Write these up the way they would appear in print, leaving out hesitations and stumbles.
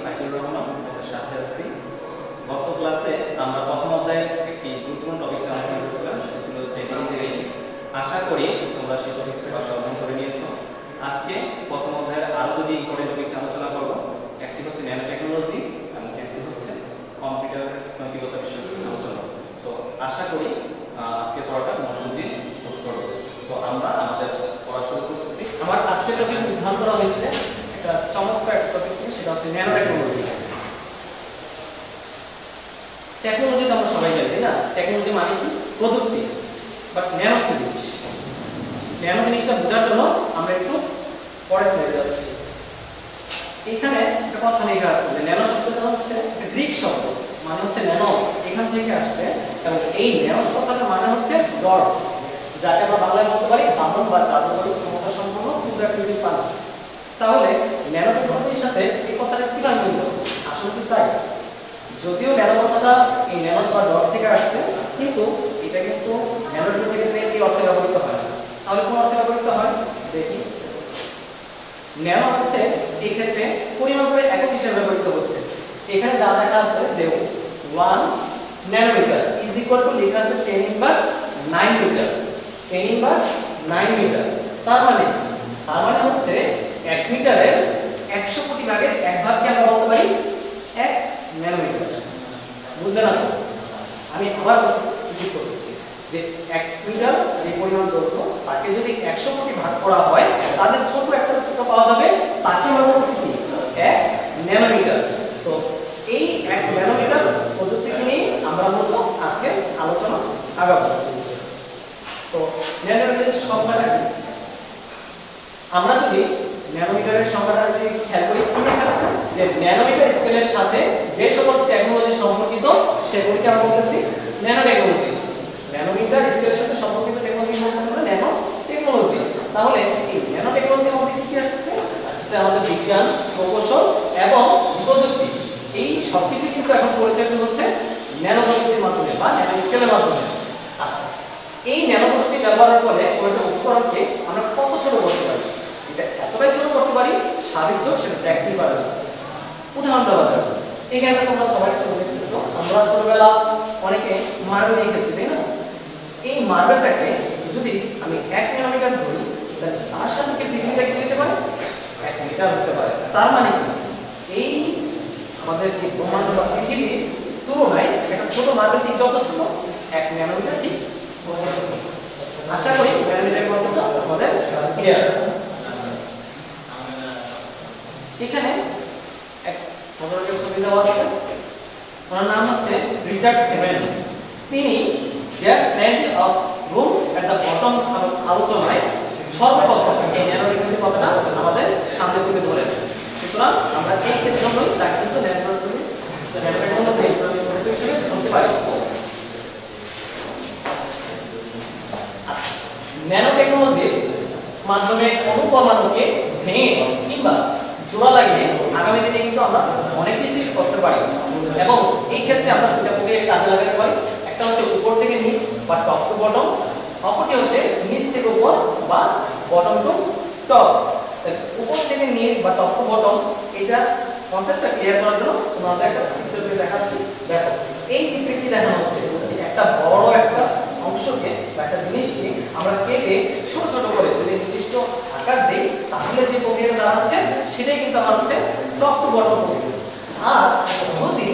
ফাইজুর রহমান আপনাদের সাথে আছি। গত ক্লাসে আমরা প্রথম অধ্যায়ে একটি গুরুত্বপূর্ণ টপিক নিয়ে আলোচনা করেছিলাম, সেটা ছিল জেনারেল ইঞ্জিনিয়ারিং। আশা করি তোমরা সেই টপিকসটি বাসায় অধ্যয়ন করে নিয়েছো। আজকে প্রথম অধ্যায়ের আরো দুটি ইম্পর্টেন্ট টপিক নিয়ে আলোচনা করব। একটি হচ্ছে ন্যানো টেকনোলজি এবং একটি হচ্ছে কম্পিউটার নৈতিকতা বিষয় নিয়ে আলোচনা। তো আশা করি আজকে পড়াটা মনোযোগ দিয়ে করব। তো আমরা আমাদের পড়া শুরু করতেছি। আমার আজকের টপিক উদ্ধার করা হয়েছে একটা চমৎকার টপিক, সেটা হচ্ছে ন্যানো টেকনোলজি। টেকনোলজি তো আমরা সবাই জানি, তাই না? টেকনোলজি মানে কি? প্রযুক্তি। বাট ন্যানো কি জিনিস? ন্যানো জিনিসটা বোঝার জন্য আমরা একটু পরে স্লাইডে যাচ্ছি। এখানে একটা কথা লেখা আছে যে ন্যানো শব্দটা হচ্ছে একটা গ্রিক শব্দ, মানে হচ্ছে ন্যানোস, এখান থেকে আসছে। এবং এই ন্যানোস কথাটার মানে হচ্ছে ডর্ফ, যাকে আমরা বাংলায় বলতে পারি বামন বা জাদুকরী ক্ষমতা সম্পন্ন ক্ষুদ্র আকৃতির প্রাণী। তাহলে ন্যানো টেকনোলজির সাথে এই কথাটা কিভাবে মিলল? আসলে কি তাই? যদিও ন্যানো কথাটা এই ন্যানোস বা ডট থেকে আসছে, কিন্তু এটা কিন্তু ন্যানো টেকনোলজির ক্ষেত্রে এই অর্থে ব্যবহৃত হয় না। তাহলে কোন অর্থে ব্যবহৃত হয় দেখি। ন্যানো হচ্ছে এই ক্ষেত্রে পরিমাপ করে একক হিসেবে ব্যবহৃত হচ্ছে। এখানে যা লেখা আছে যে 1 ন্যানোমিটার ইজ ইকুয়াল টু লেখা আছে 10 ইনভার্স 9 মিটার, 10 ইনভার্স 9 মিটার। তার মানে হচ্ছে 1 মিটারের 100 কোটি ভাগের 1 ভাগকে আমরা বলতে পারি 1 ন্যানোমিটার। বুঝলে না? আমি আবার রিপিট করতেছি যে 1 মিটার যে পরিমাণ দৈর্ঘ্য, তাকে যদি 100 কোটি ভাগ করা হয় তাদের ছোট একটা টুকরো পাওয়া যাবে, তাকে আমরা বলছি কি 1 ন্যানোমিটার। তো এই 1 ন্যানোমিটার প্রযুক্তিকে নিয়ে আমরা মূলত আজকে আলোচনা আগাবো। তো ন্যানোমিটারের সংখ্যাটা কি? আমরা যদি ন্যানোমিটারের সংখ্যাটা যদি খেয়াল করি, কি লেখা আছে যে ন্যানোমিটার স্কেলের সাথে যে সকল টেকনোলজি সম্পর্কিত সেগুলিকে আমরা বলতেছি ন্যানো টেকনোলজি। ন্যানোমিটার স্কেলের সাথে সম্পর্কিত টেকনোলজি বলতেছি আমরা ন্যানো টেকনোলজি। তাহলে এই ন্যানো টেকনোলজির মধ্যে কি আসছে? আসছে আমাদের বিজ্ঞান, প্রকৌশল এবং প্রযুক্তি। এই সবকিছু কিন্তু এখন পরিচালিত হচ্ছে ন্যানো প্রযুক্তির মাধ্যমে বা ন্যানো স্কেলের মাধ্যমে। আচ্ছা, এই ন্যানো প্রযুক্তি ব্যবহারের ফলে কোনো একটা উপকরণকে আমরা কত ছোট করতে পারি? এটা এতটাই ছোট করতে পারি স্বাভাবিক চোখ সেটা দেখতেই পারে না। উদাহরণ দেওয়া যাক, এই গেমটা তোমরা সবাই ছোট দেখতেছো, আমরা ছোটবেলা অনেকে মার্বেল দেখেছি, তাই না? এই মার্বেলটাকে যদি আমি 1 ন্যানোমিটার ধরি, তাহলে তার সাথে কি পৃথিবীটা কি হতে পারে? 1 মিটার হতে পারে। তার মানে কি এই আমাদের যে ব্রহ্মাণ্ড বা পৃথিবীর তুলনায় একটা ছোট মার্বেল ঠিক যত ছোট, 1 ন্যানোমিটার ঠিক। আশা করি ন্যানোমিটার কনসেপ্টটা আমাদের ক্লিয়ার। এখানে এক ভদ্রলোকের ছবি দেওয়া আছে, ওনার নাম হচ্ছে রিচার্ড হেভেন। তিনি just plenty of room at the bottom আলোচনায় সর্বপ্রথম এই ন্যানো টেকনোলজি কথাটা আমাদের সামনে তুলে ধরেন। সুতরাং আমরা এই ক্ষেত্রে তাকে কিন্তু ন্যানো টেকনোলজি হিসেবে ধরতে পারি। ন্যানো টেকনোলজির মাধ্যমে অনুপরমাণুকে ভেঙে কিংবা জোড়া লাগিয়ে আগামী দিনে কিন্তু আমরা অনেক কিছুই করতে পারি। এবং এই ক্ষেত্রে আমরা দুটো প্রক্রিয়া কাজে লাগাতে পারি। একটা হচ্ছে উপর থেকে নিচ বা টপ টু বটম, অপরটি হচ্ছে নিচ থেকে উপর বা বটম টু টপ। উপর থেকে নিচ বা টপ টু বটম, এটা কনসেপ্টটা ক্লিয়ার করার জন্য তোমাদের একটা চিত্র দিয়ে দেখাচ্ছি। দেখো এই চিত্রে কি দেখানো হচ্ছে? একটা বড় একটা অংশকে বা একটা জিনিসকে আমরা কেটে ছোট ছোট করে যদি নির্দিষ্ট আকার দেই, তাহলে যে প্রক্রিয়াটা দাঁড়াচ্ছে সেটাই কিন্তু আমার হচ্ছে টপ টু বটম প্রসেস। আর যদি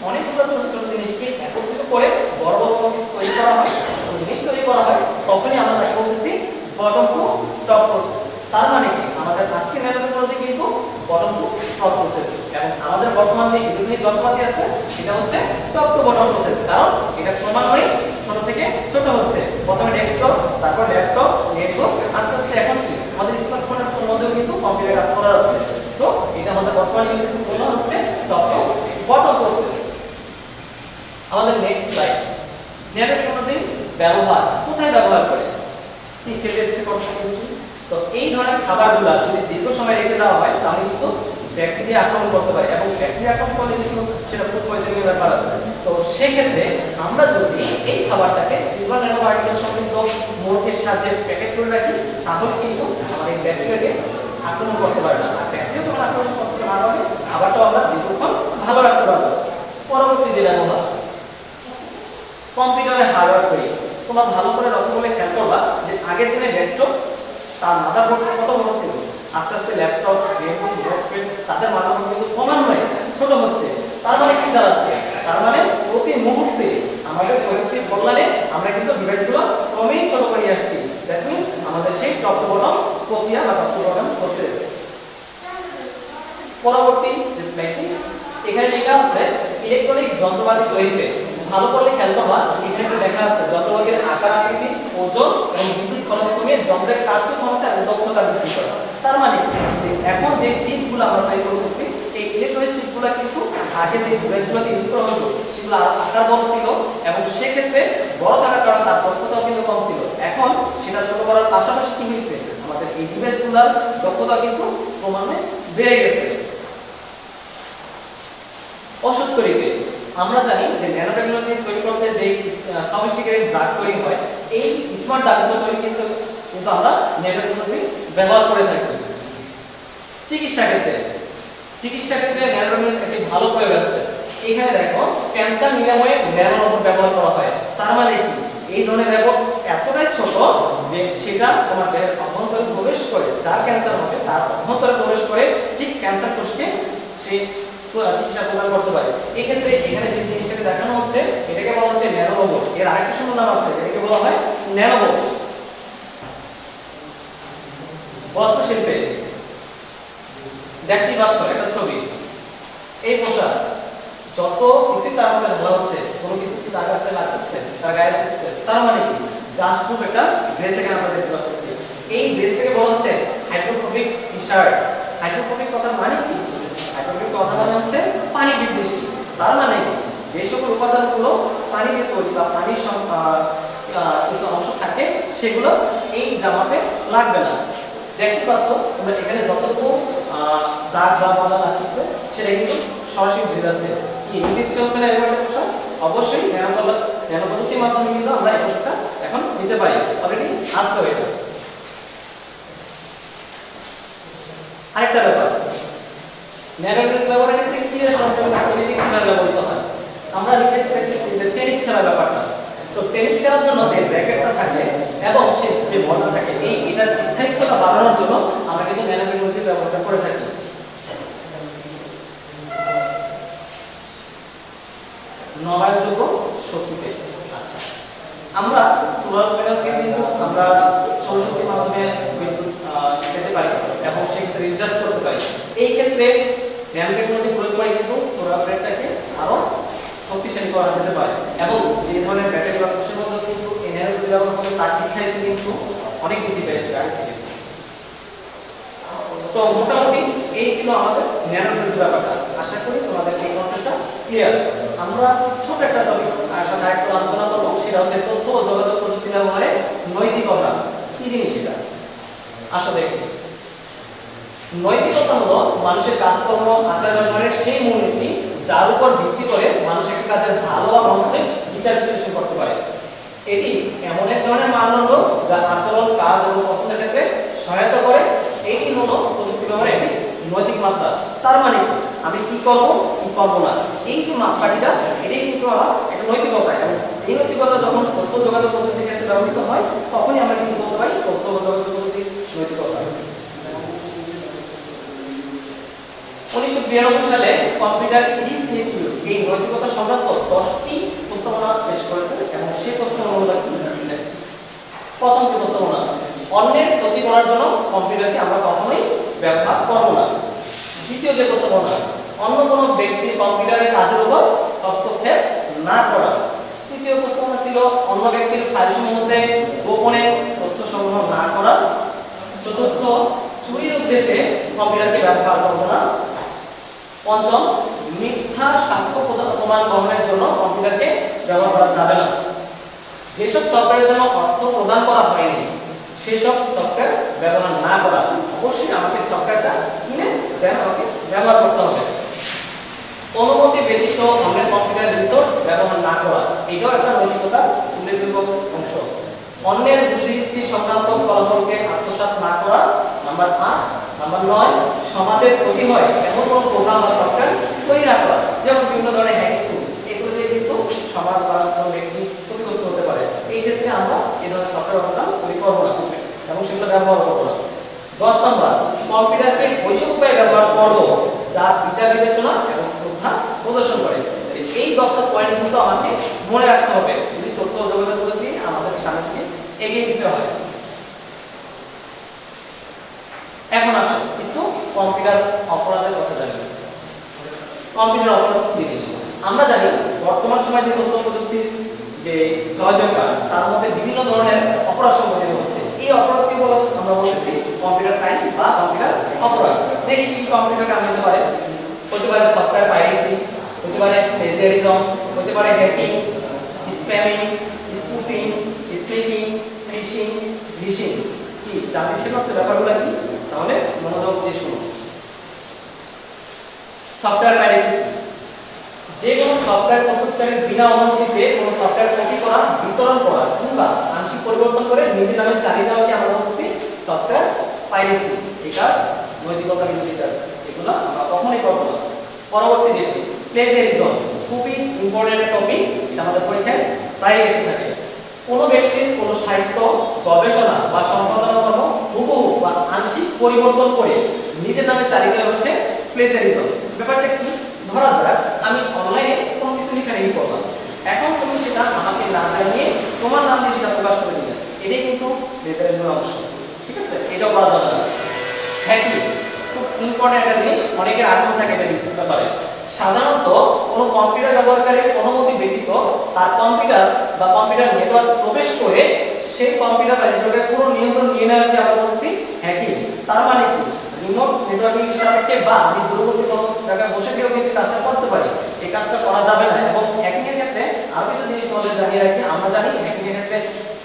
অনেকগুলো ছোট ছোট জিনিসকে একত্রিত করে বড় বড় কিছু তৈরি করা হয়, জিনিস তৈরি করা হয়, তখনই আমরা তাকে বলতেছি বটম টু টপ প্রসেস। তার মানে কি আমাদের আজকে ন্যানো টেকনোলজি কিন্তু বটম টু টপ প্রসেস, এবং আমাদের বর্তমান যে ইলেকট্রনিক যন্ত্রপাতি আছে সেটা হচ্ছে টপ টু বটম প্রসেস। কারণ এটা ক্রমান্বয়ে ছোট থেকে ছোট হচ্ছে। প্রথমে ডেস্কটপ, তারপর ল্যাপটপ, নেটবুক, আস্তে আস্তে এখন কি আমাদের স্মার্টফোনের মধ্যেও কিন্তু কম্পিউটার কাজ করা যাচ্ছে। সো এটা আমাদের বর্তমানে কিন্তু বলা হচ্ছে টপ টু বটম প্রসেস। আমাদের নেক্সট স্লাইড, ন্যানো টেকনোলজি ব্যবহার কোথায় ব্যবহার করে? কি খেতে ইচ্ছে করছে? তো এই ধরনের খাবারগুলো যদি দীর্ঘ সময় রেখে দেওয়া হয় তাহলে কিন্তু ব্যাকটেরিয়া আক্রমণ করতে পারে, এবং ব্যাকটেরিয়া আক্রমণ করলে কিন্তু সেটা ফুড পয়জনিং এর ব্যাপার আছে। তো সেই ক্ষেত্রে আমরা যদি এই খাবারটাকে সিলভার ন্যানো পার্টিকেল সমৃদ্ধ মোড়কের সাহায্যে প্যাকেট করে রাখি, তাহলে কিন্তু আমাদের ব্যাকটেরিয়াকে আক্রমণ করতে পারে না। আর ব্যাকটেরিয়া যখন আক্রমণ করতে না পারে, খাবারটাও আমরা দীর্ঘক্ষণ তোমরা ভালো করে লক্ষ্য করলে খেয়াল করবা যে আগের দিনে ডেস্কটপ তার মাদারবোর্ড কত বড় ছিল, আস্তে আস্তে ল্যাপটপ তাদের মাদারবোর্ড কিন্তু ক্রমান্বয়ে ছোট হচ্ছে। তার মানে কি দাঁড়াচ্ছে, তার মানে প্রতি মুহূর্তে আমাদের প্রযুক্তির কল্যাণে আমরা কিন্তু ডিভাইসগুলো ক্রমেই ছোট করে আসছি। দ্যাট মিন্স আমাদের সেই টপ টু বটম প্রক্রিয়া বা টপ টু বটম প্রসেস। পরবর্তী যে স্লাইডটি এখানে লেখা আছে ইলেকট্রনিক্স যন্ত্রপাতি তৈরিতে। ভালো করে খেয়াল করবা, এখানে একটু দেখা আছে যন্ত্রপাতির আকার আকৃতি, ওজন এবং বিদ্যুৎ খরচ কমিয়ে যন্ত্রের কার্যক্ষমতা এবং দক্ষতা বৃদ্ধি করে। তার মানে এখন যে চিপগুলো আমরা তৈরি করতেছি, এই ইলেকট্রনিক চিপগুলো কিন্তু আগে যে ডিভাইসগুলোতে ইউজ করা হতো সেগুলো আকার বড় ছিল এবং সেক্ষেত্রে বড় থাকার কারণে তার দক্ষতাও কিন্তু কম ছিল। এখন সেটা ছোট করার পাশাপাশি কি হয়েছে, আমাদের এই ডিভাইসগুলোর দক্ষতা কিন্তু ক্রমান্বয়ে বেড়ে গেছে। ওষুধ তৈরিতে আমরা জানি যে ন্যানো টেকনোলজি তৈরি করতে যে সফিস্টিকেটেড ড্রাগ তৈরি হয়, এই স্মার্ট ড্রাগগুলো তৈরি কিন্তু আমরা ন্যানো টেকনোলজি ব্যবহার করে থাকি। চিকিৎসা ক্ষেত্রে ন্যানো টেকনোলজি একটি ভালো প্রয়োগ আছে। এখানে দেখো ক্যান্সার নিরাময়ে ন্যানো রোবট ব্যবহার করা হয়। তার মানে কি, এই ধরনের রোবট এতটাই ছোট যে সেটা তোমার দেহের অভ্যন্তরে প্রবেশ করে, যার ক্যান্সার হবে তার অভ্যন্তরে প্রবেশ করে ঠিক ক্যান্সার কোষকে সেই চিকিৎসা প্রদান করতে পারে। এই ক্ষেত্রে এখানে যে জিনিসটাকে দেখানো হচ্ছে এটাকে বলা হচ্ছে ন্যানো রোবট। এর আরেকটা সুন্দর নাম আছে, এটাকে বলা হয় ন্যানোবট। বস্ত্র শিল্পে দেখতে পাচ্ছ একটা ছবি, এই পোশাক যত কিছু তার মধ্যে ধরা হচ্ছে, কোনো কিছু কি তার কাছে লাগতেছে, তার গায়ে লাগতেছে, তার মানে কি জাস্ট খুব একটা ড্রেস এখানে আমরা দেখতে পাচ্ছি। এই ড্রেসটাকে বলা হচ্ছে হাইড্রোফোবিক টি-শার্ট। হাইড্রোফোবিক কথার মানে কি, হাইড্রোফোবিক কথা মানে হচ্ছে পানি বিদ্বেষী। তার মানে যে সকল উপাদানগুলো পানিতে তৈরি বা পানির কিছু অংশ থাকে সেগুলো এই জামাতে লাগবে না। দেখতে পাচ্ছ তোমরা এখানে যতটুকু দাগ বা পাতা লাগতেছে সেটা কিন্তু সরাসরি ধুয়ে যাচ্ছে। কি নিতে হচ্ছে না এরকম একটা পোশাক? অবশ্যই ন্যানো প্রযুক্তির মাধ্যমে কিন্তু আমরা এই পোশাকটা এখন নিতে পারি, অলরেডি আসতে হবে। আরেকটা ব্যাপার, ন্যানো টেকনোলজি ব্যবহারের ক্ষেত্রে কি ব্যবহৃত হয়, আমরা নিচে দেখতেছি যে টেনিস খেলার ব্যাপারটা। তো টেনিস খেলার জন্য যে র্যাকেটটা থাকে এবং সে যে বলটা থাকে, এটার স্থায়িত্বটা বাড়ানোর জন্য আমরা কিন্তু ন্যানো টেকনোলজি ব্যবহার করে থাকি। নবায়নযোগ্য শক্তিতে, আচ্ছা আমরা সোলার প্যানেলকে কিন্তু আমরা সৌরশক্তির মাধ্যমে বিদ্যুৎ পেতে পারি এবং সেক্ষেত্রে রিচার্জ করতে পারি। এই ক্ষেত্রে ন্যানো টেকনোলজি প্রয়োগ করে কিন্তু সোলার প্যানেলটাকে আরো শক্তিশালী করা যেতে পারে এবং যে ধরনের ব্যাটারি বা কোষের মধ্যে কিন্তু এনার্জি ব্যবহার করে তার স্থায়িত্ব কিন্তু অনেক বৃদ্ধি পেয়েছে আগে থেকে। তো মোটামুটি এই ছিল আমাদের ন্যানো টেকনোলজি ব্যাপারটা। আশা করি তোমাদের এই কনসেপ্টটা ক্লিয়ার। আমরা ছোট একটা টপিক সাথে একটু আলোচনা করব, সেটা হচ্ছে তথ্য ও যোগাযোগ প্রযুক্তি ব্যবহারে নৈতিকতা। কি জিনিস এটা? আসলে নৈতিকতা হলো মানুষের কাজকর্ম আচার ব্যবহারের সেই মূলনীতি যার উপর ভিত্তি করে মানুষ একটা কাজের ভালো বা মন্দের বিচার বিশ্লেষণ করতে পারে। এটি এমন এক ধরনের মানদণ্ড যা আচরণ, কাজ এবং পছন্দের ক্ষেত্রে সহায়তা করে। এইটি হলো প্রযুক্তি ব্যবহারের একটি নৈতিক মাত্রা। তার মানে আমি কি করব কি করব না, এই যে মাপকাঠিটা এটাই কিন্তু আমার একটা নৈতিকতা। এবং এই নৈতিকতা যখন তথ্য যোগাযোগ প্রযুক্তির ক্ষেত্রে ব্যবহৃত হয় তখনই আমরা কিন্তু বলতে পারি তথ্য যোগাযোগ প্রযুক্তির নৈতিকতা। 1992 সালে কম্পিউটার ইনস্টিটিউট এই নৈতিকতা সংক্রান্ত 10টি প্রস্তাবনা পেশ করেছে এবং সেই প্রস্তাবনাগুলো প্রথম প্রস্তাবনা, অন্যের ক্ষতি করার জন্য কম্পিউটারকে আমরা কখনোই ব্যবহার করব না। দ্বিতীয় যে প্রস্তাবনা, অন্য কোনো ব্যক্তির কম্পিউটারের কাজের উপর হস্তক্ষেপ না করা। তৃতীয় প্রস্তাবনা ছিল অন্য ব্যক্তির ফাইলসমূহের মধ্যে গোপনে তথ্য সংগ্রহ না করা। চতুর্থ, চুরির উদ্দেশ্যে কম্পিউটারকে ব্যবহার করব না। পঞ্চম, মিথ্যা সাক্ষ্য প্রমাণ গ্রহণের জন্য কম্পিউটারকে ব্যবহার করা যাবে না। যেসব সফটওয়্যারের জন্য অর্থ প্রদান করা হয়নি সেই সব সফটওয়্যার ব্যবহার না করা। অবশ্যই আমাকে সফটওয়্যারটা কিনে দেন আমাকে ব্যবহার করতে হবে। অনুমতি ব্যতীত অন্যের কম্পিউটার রিসোর্স ব্যবহার না করা, এটাও একটা নৈতিকতার উল্লেখযোগ্য অংশ। অন্যের বুদ্ধিবৃত্তি সংক্রান্ত ফলাফলকে আত্মসাৎ না করা। নাম্বার 8। নাম্বার 9, সমাজের ক্ষতি হয় এমন কোনো প্রোগ্রাম বা সফটওয়্যার তৈরি না করা, যেমন বিভিন্ন ধরনের হ্যাকিং টুলস, এগুলো দিয়ে কিন্তু সমাজ বা কোনো ব্যক্তি ক্ষতিগ্রস্ত হতে পারে। এই ক্ষেত্রে আমরা কিন্তু আমাকে মনে রাখতে হবে যদি তথ্য ও যোগাযোগ প্রযুক্তি আমাদের সামনে থেকে এগিয়ে দিতে হয়। এখন আসো কিছু কম্পিউটার অপরাধের কথা জানি। কম্পিউটার অপরাধ কি জিনিস? আমরা জানি বর্তমান সময়ে যে তথ্য প্রযুক্তির যে জয়জয়কার তার মধ্যে বিভিন্ন ধরনের অপরাধ সংঘটিত হচ্ছে। এই অপরাধকে বলে আমরা বলতেছি কম্পিউটার ক্রাইম বা কম্পিউটার অপরাধ। দেখি কি কম্পিউটার ক্রাইম হতে পারে। হতে পারে সফটওয়্যার পাইরেসি, হতে পারে প্লেজিয়ারিজম, হতে পারে hacking, spamming, spoofing, sneaking, phishing, phishing. কি জানতে ইচ্ছে করছে ব্যাপারগুলো কি? তাহলে মনোযোগ দিয়ে শুনুন। সফটওয়্যার পাইরেসি, যে কোনো সফটওয়্যার প্রস্তুতকারীর বিনা অনুমতিতে কোনো সফটওয়্যার কপি করা, বিতরণ করা কিংবা আংশিক পরিবর্তন করে নিজের নামে চালিয়ে দেওয়াকে আমরা বলছি সফটওয়্যার পাইরেসি। এই কাজ নৈতিকতা বিরোধী কাজ, এগুলো আমরা কখনোই করব না। পরবর্তী যেটি প্লেজিয়ারিজম, খুবই ইম্পর্টেন্ট টপিক, এটা আমাদের পরীক্ষায় প্রায় এসে থাকে। কোনো ব্যক্তির কোনো সাহিত্য, গবেষণা বা সম্পাদনা কর্ম হুবহু বা আংশিক পরিবর্তন করে নিজের নামে চালিয়ে দেওয়া হচ্ছে প্লেজিয়ারিজম। ব্যাপারটা কি? ধরা যাক আমি অনলাইনে কোনো কিছু লেখালেখি করলাম, এখন তুমি সেটা আমাকে না জানিয়ে তোমার নাম দিয়ে সেটা প্রকাশ করে দিলে, এটাই কিন্তু প্লেজিয়ারিজমের অংশ। ঠিক আছে, এটাও করা যাবে না। হ্যাকিং খুব ইম্পর্টেন্ট একটা জিনিস, অনেকের আগ্রহ থাকে এটা বুঝতে পারে। সাধারণত কোনো কম্পিউটার ব্যবহারকারীর অনুমতি ব্যতীত তার কম্পিউটার বা কম্পিউটার নেটওয়ার্ক প্রবেশ করে সেই কম্পিউটার বা নেটওয়ার্কের পুরো নিয়ন্ত্রণ নিয়ে নেওয়াকে আমরা বলছি হ্যাকিং। তার মানে কি? রিমোট নেটওয়ার্কিং সাপেক্ষে বা আমি দূরবর্তী কোনো জায়গায় বসে গিয়েও কিন্তু কাজটা করতে পারি, এই কাজটা করা যাবে না। এবং হ্যাকিং এর ক্ষেত্রে আরো কিছু জিনিস আমাদের জানিয়ে রাখি। আমরা জানি হ্যাকিং এর ক্ষেত্রে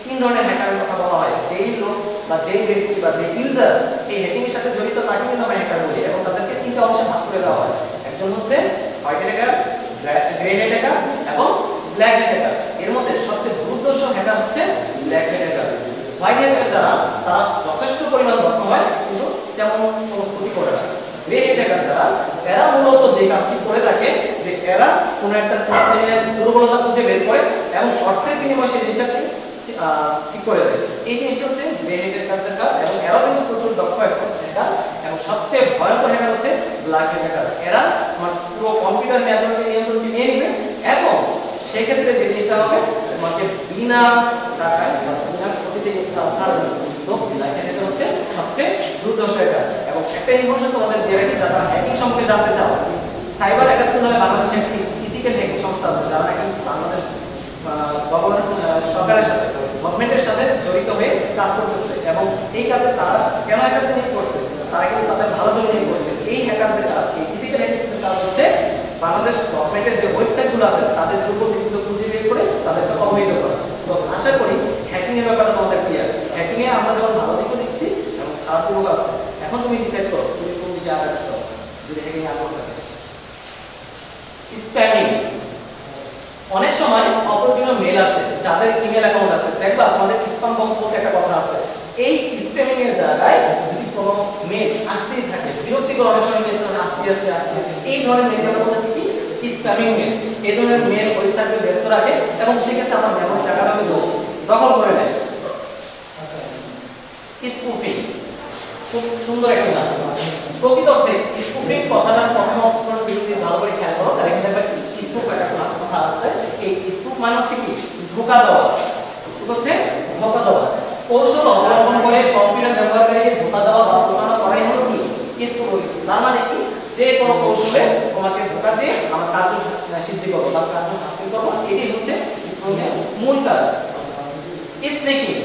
তিন ধরনের হ্যাকারের কথা বলা হয়। যেই লোক বা যেই ব্যক্তি বা যে ইউজার এই হ্যাকিং এর সাথে জড়িত তাকে কিন্তু আমরা হ্যাকার বলি, এবং তাদেরকে তিনটা অংশে ভাগ করে দেওয়া হয়। একজন হচ্ছে হোয়াইট হ্যাকার, গ্রে হ্যাকার এবং ব্ল্যাক হ্যাকার। এর মধ্যে সবচেয়ে দুর্ধর্ষ হ্যাকার হচ্ছে ব্ল্যাক হ্যাকার। হোয়াইট হ্যাকার যারা, তারা যথেষ্ট পরিমাণ দক্ষ হয় কিন্তু তেমন কোনো ক্ষতি করে না। গ্রে হ্যাকার যারা, এরা মূলত যে কাজটি করে থাকে যে এরা কোনো একটা সিস্টেমের দুর্বলতা খুঁজে বের করে এবং অর্থের বিনিময়ে সেই জিনিসটাকে ঠিক করে দেয়। এই জিনিসটা হচ্ছে গ্রে হ্যাকারদের কাজ, এবং এরাও কিন্তু প্রচুর দক্ষ হ্যাকার। এবং সবচেয়ে ভয়ঙ্কর হ্যাকার হচ্ছে ব্ল্যাক হ্যাকার। এরা আমার পুরো কম্পিউটার নেটওয়ার্কের নিয়ন্ত্রণকে নিয়ে নেবে, এবং সেই ক্ষেত্রে যে জিনিসটা হবে তোমাকে বিনা টাকায় বা বিনা ক্ষতিতে ছাড়বে। সো ব্ল্যাক হ্যাকার হচ্ছে সবচেয়ে দুর্ধর্ষ হ্যাকার। এবং একটা ইনফরমেশন তোমাদের দিয়ে রাখি, যারা হ্যাকিং সম্পর্কে জানতে চাও, সাইবার হ্যাকার নামে বাংলাদেশে একটি ইথিক্যাল হ্যাকিং সংস্থা আছে, যারা নাকি বাংলাদেশ সরকারের সাথে, গভর্নমেন্টের সাথে জড়িত হয়ে কাজ করতেছে। এবং এই কাজে তারা কেন হ্যাকারদের নিয়োগ করছে? তারা কিন্তু তাদের ভালো জন্য নিয়োগ করছে। এই হ্যাকারদের কাজ, এই ইথিক্যাল হ্যাকিংয়ের কাজ হচ্ছে বাংলাদেশ গভর্নমেন্টের যে ওয়েবসাইটগুলো আছে তাদের দুর্বলতা খুঁজে বের করে তাদেরকে অবহিত করা। তো আশা করি হ্যাকিং এর ব্যাপারে তোমাদের ক্লিয়ার। হ্যাকিং এ আমরা যেমন ভালো দিকও দেখছি এবং খারাপ দিকও আছে। এখন তুমি ডিসাইড করো তুমি কোন দিকে আগাতে চাও যদি হ্যাকিং আগ্রহ থাকে। স্প্যামিং, অনেক সময় অপ্রয়োজনীয় মেল আসে, যাদের ইমেল অ্যাকাউন্ট আছে দেখবা আমাদের স্প্যাম বক্স বলতে একটা কথা আছে। এই স্প্যামিং এর জায়গায় যদি কোনো মেল আসতেই থাকে, বিরক্তিকর অনেক সময় মেল আসতে এই ধরনের মেল আমরা বলতেছি কি স্প্যামিং মেল। এই ধরনের মেল ওয়েবসাইটকে ব্যস্ত রাখে এবং সেক্ষেত্রে আমার মেমোরি জায়গাটা কিন্তু দখল করে নেয়। স্পুফিং খুব সুন্দর একটা নাম। প্রকৃতপক্ষে স্পুফিং কথাটার কর্মক্ষণ বিরোধী ভালো করে খেয়াল করো, তাহলে কিন্তু একটা স্পুফ একটা কথা আছে। এই স্পুফ মানে হচ্ছে কি ধোঁকা দেওয়া। স্পুফ হচ্ছে ধোঁকা দেওয়া। কৌশল অবলম্বন করে কম্পিউটার ব্যবহারকারীকে ধোঁকা দেওয়া বা প্রতারণা করাই হলো কি স্পুফ। তার মানে কি যে কোনো কৌশলে তোমাকে ধোঁকা দিয়ে আমার কাজ সিদ্ধি করবো বা কাজ হাসিল করবো, এটাই হচ্ছে স্পুফিং মূল কাজ। স্নেকিং,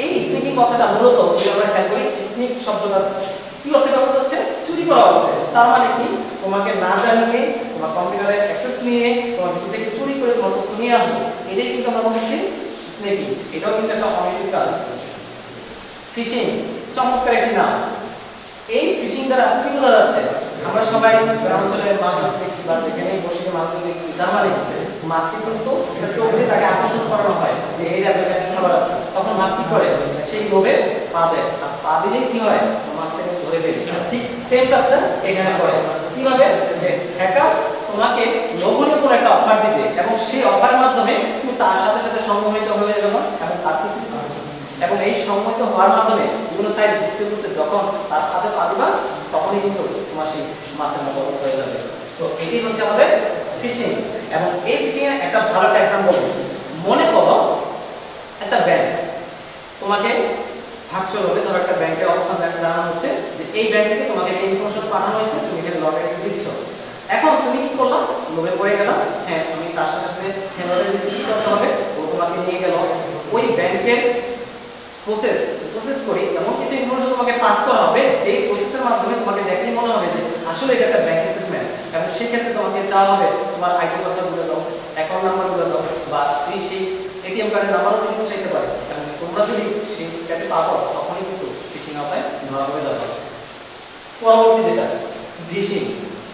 এই স্নেকিং কথাটা মূলত যদি আমরা খেয়াল করি, স্নেক শব্দটা কি অর্থে ব্যবহৃত হচ্ছে? চুরি করা অর্থে। তার মানে কি তোমাকে না জানিয়ে তোমার কম্পিউটারে অ্যাক্সেস নিয়ে তোমার ভিতর থেকে চুরি করে তোমার তথ্য নিয়ে আসবো, এটাই কিন্তু আমরা বলছি স্নেকিং। এটাও কিন্তু একটা অনৈতিক কাজ। ফিশিং চমৎকার একটি নাম। এই ফিশিং দ্বারা কি বোঝা যাচ্ছে? আমরা সবাই গ্রামাঞ্চলে মাছ দেখছি বা এখানে বসে মাছ দেখছি, তার মানে মাছকে কিন্তু এটা টোপে তাকে আকর্ষণ করানো হয় যে এই জায়গায় খাবার আছে, তখন মাছ কি করে সেই লোভে পা দেয়, আর পা দিলেই কি হয় মাছটাকে ধরে ফেলে। ঠিক সেম কাজটা এখানে করে। কিভাবে? যে হ্যাকার তোমাকে লোভনীয় কোনো একটা অফার দিবে এবং সেই অফারের মাধ্যমে তুমি তার সাথে সাথে সংগঠিত হয়ে যাবে এবং তার কিছু এবং এই সংগঠিত হওয়ার মাধ্যমে বিভিন্ন সাইড ঘুরতে ঘুরতে যখন তার হাতে পা দিবা তখনই কিন্তু তোমার সেই মাছের মতো হয়ে যাবে। তো এটাই হচ্ছে আমাদের ফিশিং। এবং এই ফিশিং এর একটা ভালো একটা एग्जांपल মনে করো একটা ব্যাংক তোমাকে ভাগচল হবে, ধরো একটা ব্যাংকের অবস্থান জানানো হচ্ছে যে এই ব্যাংক থেকে তোমাকে এই ইনফরমেশন পাঠানো হয়েছে, তুমি এখানে লটারি দিচ্ছ। এখন তুমি কি করলা, লোভে পড়ে গেলা, হ্যাঁ আমি তার সাথে সাথে লটারি দিচ্ছি, কি করতে হবে, ও তোমাকে নিয়ে গেল ওই ব্যাংকের প্রসেস করে এমন কিছু ইনফরমেশন তোমাকে পাস করা হবে যে প্রসেসের মাধ্যমে তোমাকে দেখলেই মনে হবে যে আসলে এটা একটা ব্যাংক স্টেটমেন্ট। এবং সেই ক্ষেত্রে তোমাকে চাওয়া হবে তোমার আইডি পাসওয়ার্ড গুলো দাও, অ্যাকাউন্ট নাম্বার গুলো দাও, বা তুমি সেই এটিএম কার্ডের নাম্বারও তুমি চাইতে পারো। এবং তোমরা যদি সেই চাইতে পারো তখনই কিন্তু ফিশিং আওতায় ধরা পড়ে যাবে। পরবর্তী যেটা ফিশিং,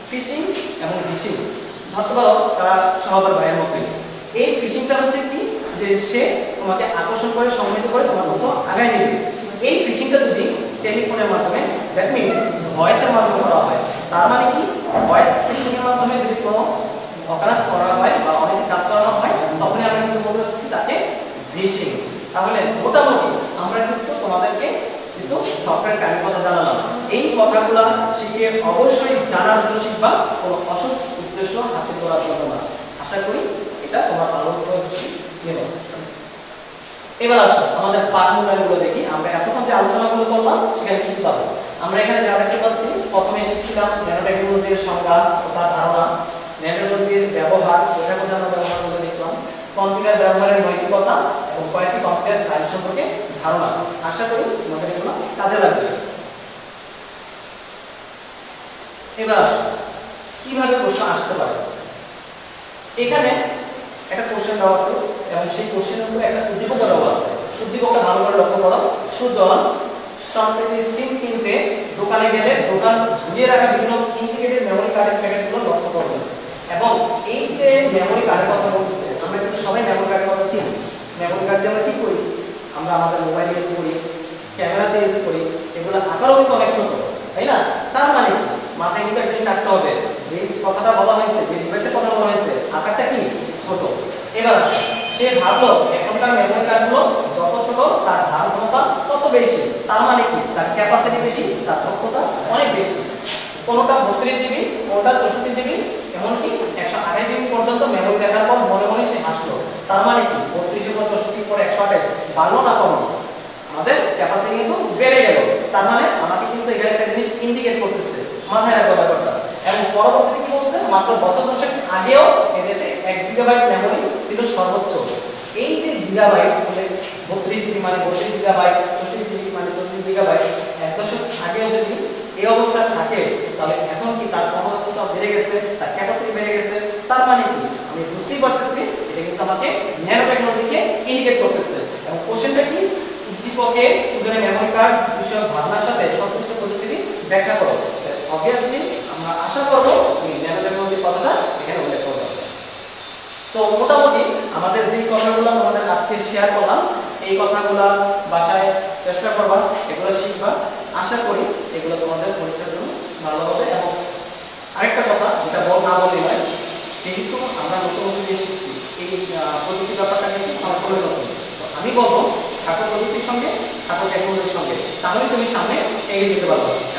ফিশিং এবং ফিশিং ধরতে পারো তারা সহোদর ভাইয়ের মতোই। এই ফিশিংটা হচ্ছে কি যে সে তোমাকে আকর্ষণ করে সম্মিলিত করে তোমার মতো আগায় নেবে। এই ফিশিংটা যদি টেলিফোনের মাধ্যমে, দ্যাট মিন্স ভয়েসের মাধ্যমে করা হয়, তার মানে কি ভয়েস ফিশিং এর মাধ্যমে যদি কোনো অকাজ করা হয় বা অনেক কাজ করানো হয় তখনই আমরা কিন্তু বলতে পারছি তাকে ফিশিং। তাহলে মোটামুটি আমরা কিন্তু তোমাদেরকে কিছু সফটওয়্যার কাজের কথা জানালাম। এই কথাগুলো শিখে অবশ্যই জানার জন্য শিখবা, কোনো অসৎ উদ্দেশ্য হাসিল করার জন্য না। আশা করি এটা তোমরা পালন করে নেবে। এবার আসো আমাদের পাঠ্যক্রমগুলো দেখি। আমরা এতক্ষণ যে আলোচনাগুলো করলাম সেখানে কি পাবো? আমরা এখানে যা দেখতে পাচ্ছি, প্রথমে শিখছিলাম ন্যানোটেকনোলজির সংজ্ঞা ও তার ধারণা, ন্যানোটেকনোলজির ব্যবহার, এটা কোথায় আমরা ব্যবহার করে দেখলাম, কম্পিউটার ব্যবহারের নৈতিকতা এবং কয়েকটি কম্পিউটার কাজ সম্পর্কে ধারণা। আশা করি তোমাদের এগুলো কাজে লাগবে। এবার আসো কিভাবে প্রশ্ন আসতে পারে। এখানে একটা কোশ্চেন দেওয়া আছে এবং সেই কোশ্চেনের উপরে একটা উদ্দীপক দেওয়া আছে। উদ্দীপকটা ভালো করে লক্ষ্য করো। সুজন সম্প্রতি সিম কিনতে দোকানে গেলে দোকান ঝুলিয়ে রাখা বিভিন্ন ইন্টিগ্রেটেড মেমরি কার্ডের প্যাকেটগুলো লক্ষ্য করবেন। এবং এই যে মেমরি কার্ডের কথা বলতেছে, আমরা কিন্তু সবাই মেমরি কার্ডের কথা চিনি। মেমরি কার্ড দিয়ে আমরা কি করি, আমরা আমাদের মোবাইল ইউজ করি, ক্যামেরাতে ইউজ করি, এগুলো আকারও কিন্তু অনেক ছোট, তাই না? তার মানে মাথায় কিন্তু একটা জিনিস রাখতে হবে, যে কথাটা বলা হয়েছে, যে ডিভাইসের কথা বলা হয়েছে, আকারটা কি ছোট। এবার সে ভাবলো এখনকার মেমরি কার্ডগুলো যত ছোট তার ধারণ ক্ষমতা তত বেশি। তার মানে কি তার ক্যাপাসিটি বেশি, তার দক্ষতা অনেক বেশি। কোনটা 32 জিবি, কোনটা 64 জিবি, এমনকি 128 জিবি পর্যন্ত মেমরি দেখার পর মনে মনে সে হাসলো। তার মানে কি 32 এবং 64 পরে 128 বাড়লো না কমলো? আমাদের ক্যাপাসিটি কিন্তু বেড়ে গেল। তার মানে আমাকে কিন্তু এখানে একটা জিনিস ইন্ডিকেট করতেছে, মাথায় রাখো ব্যাপারটা। এবং পরবর্তীতে কি বলছে, মাত্র বছর দশেক আগেও এদেশে 1 গিগাবাইট মেমরি ছিল সর্বোচ্চ। এই যে গিগাবাইট বলে 32 জিবি মানে 32 গিগাবাইট, 34 জিবি মানে 34 গিগাবাইট, 1 দশক আগেও যদি এই অবস্থা থাকে তাহলে এখন কি তার ক্ষমতা বেড়ে গেছে, তার ক্যাপাসিটি বেড়ে গেছে। তার মানে কি আমি বুঝতেই পারতেছি এটা কিন্তু আমাকে ন্যানো টেকনোলজিকে ইন্ডিকেট করতেছে। এবং কোশ্চেনটা কি, উদ্দীপকে সুজনের মেমরি কার্ড বিষয়ক ভাবনার সাথে সংশ্লিষ্ট প্রযুক্তিটি ব্যাখ্যা করো। অবভিয়াসলি আমরা আশা করব এই ন্যানো টেকনোলজির কথাটা এখানে উল্লেখ করব। তো মোটামুটি আমাদের যে কথাগুলো তোমাদের আজকে শেয়ার করলাম, এই কথাগুলো বাসায় চেষ্টা করবা, এগুলো শিখবা। আশা করি এগুলো তোমাদের পরীক্ষার জন্য ভালো হবে। এবং আরেকটা কথা যেটা না বললে নয়, যেহেতু আমরা নতুন নতুন জিনিস শিখছি, এই প্রযুক্তি ব্যাপারটা কিন্তু সম্পূর্ণ নতুন। তো আমি বলবো থাকো প্রযুক্তির সঙ্গে, থাকো টেকনোলজির সঙ্গে, তাহলে তুমি সামনে এগিয়ে যেতে পারবে।